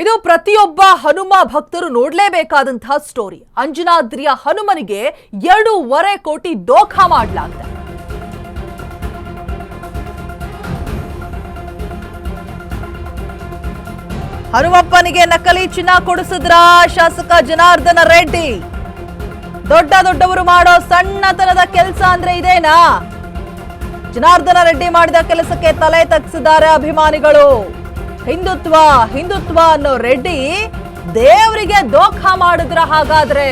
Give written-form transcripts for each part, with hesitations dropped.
ಇದು ಪ್ರತಿಯೊಬ್ಬ ಹನುಮ ಭಕ್ತರು ನೋಡಲೇಬೇಕಾದಂತಹ ಸ್ಟೋರಿ. ಅಂಜನಾದ್ರಿಯ ಹನುಮನಿಗೆ 2.5 ಕೋಟಿ ದೋಖಾ ಮಾಡಲಾಗಿದೆ. ಹನುಮಪ್ಪನಿಗೆ ನಕಲಿ ಚಿನ್ನ ಕೊಡಿಸಿದ್ರ ಶಾಸಕ ಜನಾರ್ದನ ರೆಡ್ಡಿ. ದೊಡ್ಡವರು ಮಾಡೋ ಸಣ್ಣತನದ ಕೆಲಸ ಅಂದ್ರೆ ಇದೇನಾ? ಜನಾರ್ದನ ರೆಡ್ಡಿ ಮಾಡಿದ ಕೆಲಸಕ್ಕೆ ತಲೆ ತಗ್ಸಿದ್ದಾರೆ ಅಭಿಮಾನಿಗಳು. ಹಿಂದುತ್ವ ಅನ್ನೋ ರೆಡ್ಡಿ ದೇವರಿಗೆ ದೋಖಾ ಮಾಡಿದ್ರ ಹಾಗಾದ್ರೆ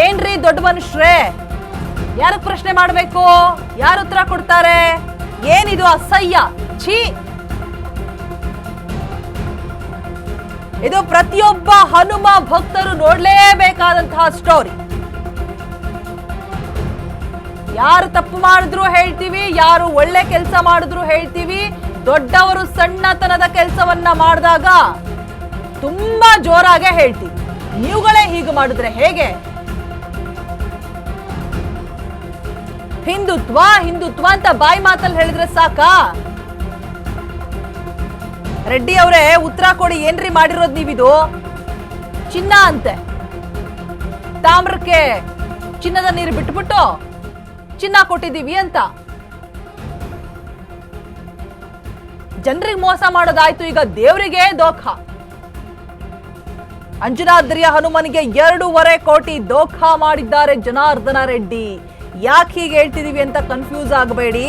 ಏನ್ರಿ ದೊಡ್ಡ ಮನುಷ್ಯರೇ? ಯಾರು ಪ್ರಶ್ನೆ ಮಾಡಬೇಕು? ಯಾರು ಉತ್ತರ ಕೊಡ್ತಾರೆ? ಏನಿದು ಅಸಹ್ಯ, ಛೀ! ಇದು ಪ್ರತಿಯೊಬ್ಬ ಹನುಮ ಭಕ್ತರು ನೋಡ್ಲೇಬೇಕಾದಂತಹ ಸ್ಟೋರಿ. ಯಾರು ತಪ್ಪು ಮಾಡಿದ್ರು ಹೇಳ್ತೀವಿ, ಯಾರು ಒಳ್ಳೆ ಕೆಲಸ ಮಾಡಿದ್ರು ಹೇಳ್ತೀವಿ. ದೊಡ್ಡವರು ಸಣ್ಣತನದ ಕೆಲಸವನ್ನ ಮಾಡಿದಾಗ ತುಂಬಾ ಜೋರಾಗೆ ಹೇಳ್ತೀವಿ. ನೀವುಗಳೇ ಹೀಗೆ ಮಾಡಿದ್ರೆ ಹೇಗೆ? ಹಿಂದುತ್ವ ಅಂತ ಬಾಯಿ ಮಾತಲ್ಲಿ ಹೇಳಿದ್ರೆ ಸಾಕಾ? ರೆಡ್ಡಿ ಅವರೇ ಉತ್ತರ ಕೊಡಿ, ಏನ್ರಿ ಮಾಡಿರೋದು ನೀವಿದು? ಚಿನ್ನ ಅಂತೆ, ತಾಮ್ರಕ್ಕೆ ಚಿನ್ನದ ನೀರು ಬಿಟ್ಬಿಟ್ಟು ಚಿನ್ನ ಕೊಟ್ಟಿದ್ದೀವಿ ಅಂತ ಜನರಿಗೆ ಮೋಸ ಮಾಡೋದಾಯ್ತು. ಈಗ ದೇವರಿಗೆ ದೋಖಾ. ಅಂಜನಾದ್ರಿಯ ಹನುಮನಿಗೆ 2.5 ಕೋಟಿ ದೋಖಾ ಮಾಡಿದ್ದಾರೆ ಜನಾರ್ದನ ರೆಡ್ಡಿ. ಯಾಕೆ ಹೀಗೆ ಹೇಳ್ತಿದೀವಿ ಅಂತ ಕನ್ಫ್ಯೂಸ್ ಆಗಬೇಡಿ,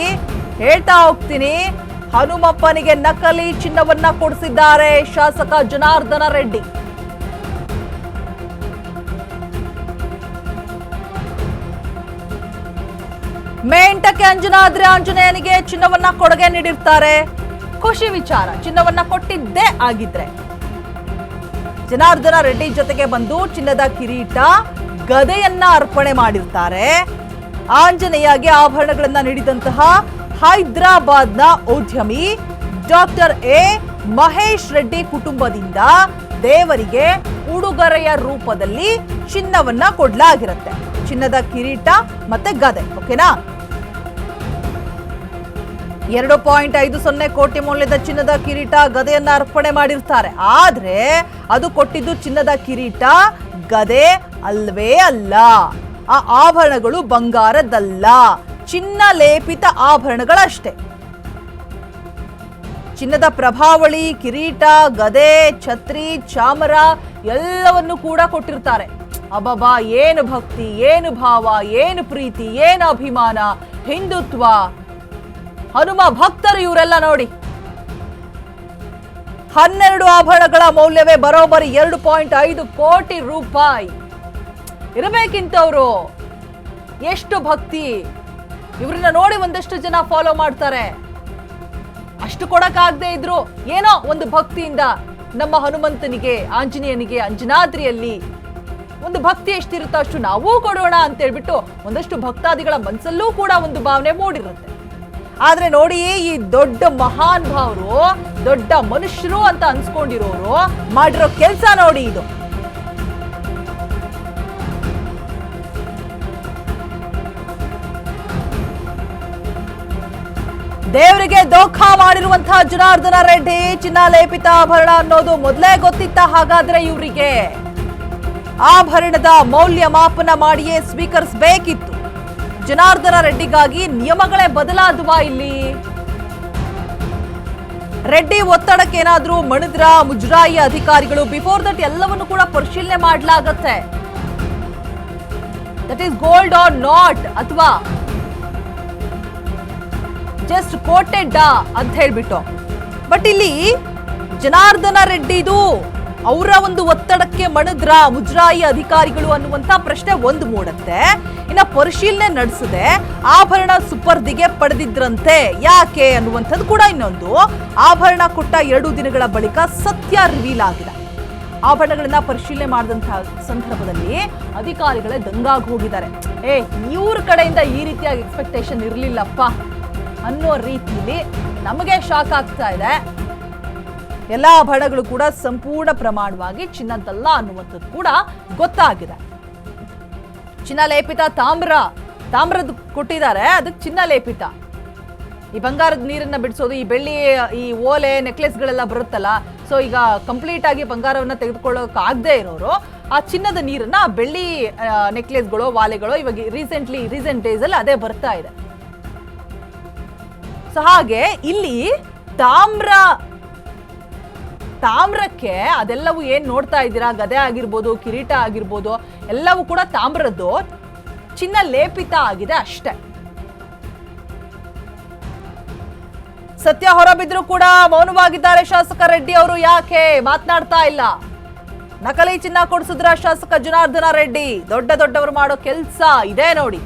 ಹೇಳ್ತಾ ಹೋಗ್ತೀನಿ. ಹನುಮಪ್ಪನಿಗೆ ನಕಲಿ ಚಿನ್ನವನ್ನ ಕೊಡಿಸಿದ್ದಾರೆ ಶಾಸಕ ಜನಾರ್ದನ ರೆಡ್ಡಿ. ಮೇ 8ಕ್ಕೆ ಅಂಜನಾದ್ರಿ ಆಂಜನೇಯನಿಗೆ ಚಿನ್ನವನ್ನ ಕೊಡುಗೆ ನೀಡಿರ್ತಾರೆ. ಖುಷಿ ವಿಚಾರ. ಚಿನ್ನವನ್ನ ಕೊಟ್ಟಿದ್ದೇ ಆಗಿದ್ರೆ ಜನಾರ್ದನ ರೆಡ್ಡಿ ಜೊತೆಗೆ ಬಂದು ಚಿನ್ನದ ಕಿರೀಟ, ಗದೆಯನ್ನ ಅರ್ಪಣೆ ಮಾಡಿರ್ತಾರೆ. ಆಂಜನೇಯಗೆ ಆಭರಣಗಳನ್ನ ನೀಡಿದಂತಹ ಹೈದರಾಬಾದ್ನ ಉದ್ಯಮಿ ಡಾಕ್ಟರ್ ಎ ಮಹೇಶ್ ರೆಡ್ಡಿ ಕುಟುಂಬದಿಂದ ದೇವರಿಗೆ ಉಡುಗೊರೆಯ ರೂಪದಲ್ಲಿ ಚಿನ್ನವನ್ನ ಕೊಡ್ಲಾಗಿರುತ್ತೆ. ಚಿನ್ನದ ಕಿರೀಟ ಮತ್ತೆ ಗದೆ, ಓಕೆನಾ? 2.50 ಕೋಟಿ ಮೌಲ್ಯದ ಚಿನ್ನದ ಕಿರೀಟ, ಗದೆಯನ್ನ ಅರ್ಪಣೆ ಮಾಡಿರ್ತಾರೆ. ಆದ್ರೆ ಅದು ಕೊಟ್ಟಿದ್ದು ಚಿನ್ನದ ಕಿರೀಟ, ಗದೆ ಅಲ್ವೇ ಅಲ್ಲ. ಆ ಆಭರಣಗಳು ಬಂಗಾರದಲ್ಲ, ಚಿನ್ನ ಲೇಪಿತ ಆಭರಣಗಳಷ್ಟೇ. ಚಿನ್ನದ ಪ್ರಭಾವಳಿ, ಕಿರೀಟ, ಗದೆ, ಛತ್ರಿ, ಚಾಮರ ಎಲ್ಲವನ್ನು ಕೂಡ ಕೊಟ್ಟಿರ್ತಾರೆ. ಅಬ್ಬಬ್ಬಾ, ಏನು ಭಕ್ತಿ, ಏನು ಭಾವ, ಏನು ಪ್ರೀತಿ, ಏನು ಅಭಿಮಾನ, ಹಿಂದುತ್ವ. ಹನುಮ ಭಕ್ತರು ಇವರೆಲ್ಲ ನೋಡಿ. 12 ಆಭರಣಗಳ ಮೌಲ್ಯವೇ ಬರೋಬ್ಬರಿ 2.5 ಕೋಟಿ ರೂಪಾಯಿ ಇರಬೇಕಿಂತವ್ರು. ಎಷ್ಟು ಭಕ್ತಿ! ಇವ್ರನ್ನ ನೋಡಿ ಒಂದಷ್ಟು ಜನ ಫಾಲೋ ಮಾಡ್ತಾರೆ. ಅಷ್ಟು ಕೊಡಕ್ಕಾಗದೆ ಇದ್ರು ಏನೋ ಒಂದು ಭಕ್ತಿಯಿಂದ ನಮ್ಮ ಹನುಮಂತನಿಗೆ, ಆಂಜನೇಯನಿಗೆ ಅಂಜನಾದ್ರಿಯಲ್ಲಿ ಒಂದು ಭಕ್ತಿ ಎಷ್ಟಿರುತ್ತೋ ಅಷ್ಟು ನಾವೂ ಕೊಡೋಣ ಅಂತ ಹೇಳ್ಬಿಟ್ಟು ಒಂದಷ್ಟು ಭಕ್ತಾದಿಗಳ ಮನಸ್ಸಲ್ಲೂ ಕೂಡ ಒಂದು ಭಾವನೆ ಮೂಡಿರುತ್ತೆ. ಆದ್ರೆ ನೋಡಿ, ಈ ದೊಡ್ಡ ಮಹಾನ್ ಭಾವರು, ದೊಡ್ಡ ಮನುಷ್ಯರು ಅಂತ ಅನ್ಸ್ಕೊಂಡಿರೋರು ಮಾಡಿರೋ ಕೆಲಸ ನೋಡಿ ಇದು. ದೇವರಿಗೆ ದೋಖಾ ಮಾಡಿರುವಂತಹ ಜನಾರ್ದನ ರೆಡ್ಡಿ ಚಿನ್ನ ಲೇಪಿತ ಆಭರಣ ಅನ್ನೋದು ಮೊದಲೇ ಗೊತ್ತಿತ್ತ ಹಾಗಾದ್ರೆ ಇವರಿಗೆ? ಆಭರಣದ ಮೌಲ್ಯ ಮಾಪನ ಮಾಡಿಯೇ ಸ್ವೀಕರಿಸಬೇಕಿತ್ತು. ಜನಾರ್ದನ ರೆಡ್ಡಿಗಾಗಿ ನಿಯಮಗಳೇ ಬದಲಾದವಾ ಇಲ್ಲಿ? ರೆಡ್ಡಿ ಒತ್ತಡಕ್ಕೆ ಏನಾದ್ರೂ ಮಣಿದ್ರ ಮುಜರಾಯಿ ಅಧಿಕಾರಿಗಳು ಬಿಫೋರ್ ದಟ್ ಎಲ್ಲವನ್ನು ಕೂಡ ಪರಿಶೀಲನೆ ಮಾಡಲಾಗತ್ತೆ. That is gold or not, ಅಥವಾ ಜಸ್ಟ್ ಕೋಟೆಡ್ ಅಂತ ಹೇಳ್ಬಿಟ್ಟು. ಬಟ್ ಇಲ್ಲಿ ಜನಾರ್ದನ ರೆಡ್ಡಿದು ಅವರ ಒಂದು ಒತ್ತಡಕ್ಕೆ ಮಣಿದ್ರ ಮುಜರಾಯಿ ಅಧಿಕಾರಿಗಳು ಅನ್ನುವಂತ ಪ್ರಶ್ನೆ ಒಂದು ಮೂಡುತ್ತೆ. ಇನ್ನ ಪರಿಶೀಲನೆ ನಡೆಸದೆ ಆಭರಣ ಸುಪರ್ದಿಗೆ ಪಡೆದಿದ್ರಂತೆ, ಯಾಕೆ ಅನ್ನುವಂಥದ್ದು ಕೂಡ ಇನ್ನೊಂದು. ಆಭರಣ ಕೊಟ್ಟ 2 ದಿನಗಳ ಬಳಿಕ ಸತ್ಯ ರಿವೀಲ್ ಆಗಿದೆ. ಆಭರಣಗಳನ್ನ ಪರಿಶೀಲನೆ ಮಾಡಿದಂತಹ ಸಂದರ್ಭದಲ್ಲಿ ಅಧಿಕಾರಿಗಳೇ ದಂಗಾಗಿ ಹೋಗಿದ್ದಾರೆ. ಇವ್ರ ಕಡೆಯಿಂದ ಈ ರೀತಿಯಾಗಿ ಎಕ್ಸ್ಪೆಕ್ಟೇಷನ್ ಇರಲಿಲ್ಲಪ್ಪ ಅನ್ನೋ ರೀತಿಯಲ್ಲಿ ನಮಗೆ ಶಾಕ್ ಆಗ್ತಾ ಇದೆ. ಎಲ್ಲಾ ಆಭರಣಗಳು ಕೂಡ ಸಂಪೂರ್ಣ ಪ್ರಮಾಣವಾಗಿ ಚಿನ್ನದಲ್ಲ ಅನ್ನುವಂಥದ್ದು ಕೂಡ ಗೊತ್ತಾಗಿದೆ. ಚಿನ್ನ ಲೇಪಿತ ತಾಮ್ರದ ಕೊಟ್ಟಿದ್ದಾರೆ, ಅದಕ್ಕೆ ಚಿನ್ನ ಲೇಪಿತ. ಈ ಬಂಗಾರದ ನೀರನ್ನ ಬಿಡಿಸೋದು, ಈ ಬೆಳ್ಳಿ ಈ ಓಲೆ ನೆಕ್ಲೆಸ್ಗಳೆಲ್ಲ ಬರುತ್ತಲ್ಲ, ಸೊ ಈಗ ಕಂಪ್ಲೀಟ್ ಆಗಿ ಬಂಗಾರವನ್ನ ತೆಗೆದುಕೊಳ್ಳೋಕಾಗದೇ ಇರೋರು ಆ ಚಿನ್ನದ ನೀರನ್ನ ಆ ಬೆಳ್ಳಿ ನೆಕ್ಲೆಸ್ಗಳು ವಾಲೆಗಳು ಇವಾಗ ರೀಸೆಂಟ್ ಡೇಸ್ ಅಲ್ಲಿ ಅದೇ ಬರ್ತಾ ಇದೆ. ಸೊ ಹಾಗೆ ಇಲ್ಲಿ ತಾಮ್ರಕ್ಕೆ ಅದೆಲ್ಲವೂ ಏನ್ ನೋಡ್ತಾ ಇದ್ದೀರಾ, ಗದೆ ಆಗಿರ್ಬೋದು, ಕಿರೀಟ ಆಗಿರ್ಬೋದು, ಎಲ್ಲವೂ ಕೂಡ ತಾಮ್ರದ್ದು, ಚಿನ್ನ ಲೇಪಿತ ಆಗಿದೆ ಅಷ್ಟೇ. ಸತ್ಯ ಹೊರಬಿದ್ರು ಕೂಡ ಮೌನವಾಗಿದ್ದಾರೆ ಶಾಸಕ ರೆಡ್ಡಿ ಅವರು. ಯಾಕೆ ಮಾತನಾಡ್ತಾ ಇಲ್ಲ? ನಕಲಿ ಚಿನ್ನ ಕೊಡಿಸಿದ್ರ ಶಾಸಕ ಜನಾರ್ದನ ರೆಡ್ಡಿ. ದೊಡ್ಡವರು ಮಾಡೋ ಕೆಲಸ ಇದೆ ನೋಡಿ.